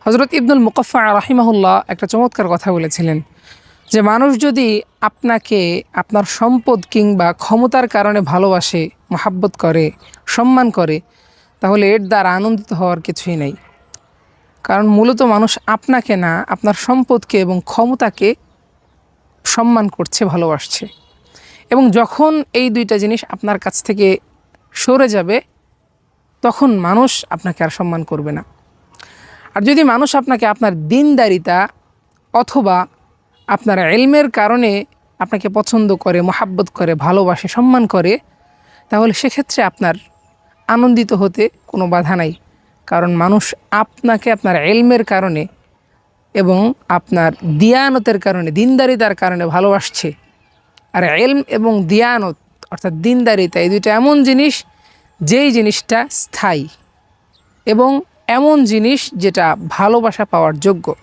হযরত ইবনুল মুকাফফা রাহিমাহুল্লাহ একটা চমৎকার কথা বলেছিলেন যে মানুষ যদি আপনাকে আপনার সম্পদ কিংবা ক্ষমতার কারণে ভালোবাসে, মহাব্বত করে, সম্মান করে, তাহলে এর দ্বারা আনন্দিত হওয়ার কিছুই নেই। কারণ মূলত মানুষ আপনাকে না, আপনার সম্পদকে এবং ক্ষমতাকে সম্মান করছে, ভালোবাসছে। এবং যখন এই দুইটা জিনিস আপনার কাছ থেকে সরে যাবে, তখন মানুষ আপনাকে আর সম্মান করবে না। আর যদি মানুষ আপনাকে আপনার দিনদারিতা অথবা আপনার ইলমের কারণে আপনাকে পছন্দ করে, মহাব্বত করে, ভালোবাসে, সম্মান করে, তাহলে সেক্ষেত্রে আপনার আনন্দিত হতে কোনো বাধা নাই। কারণ মানুষ আপনাকে আপনার ইলমের কারণে এবং আপনার দিয়ানতের কারণে, দিনদারিতার কারণে ভালোবাসছে। আর ইলম এবং দিয়ানত অর্থাৎ দিনদারিতা, এই দুইটা এমন জিনিস যেই জিনিসটা স্থায়ী এবং এমন জিনিস যেটা ভালোবাসা পাওয়ার যোগ্য।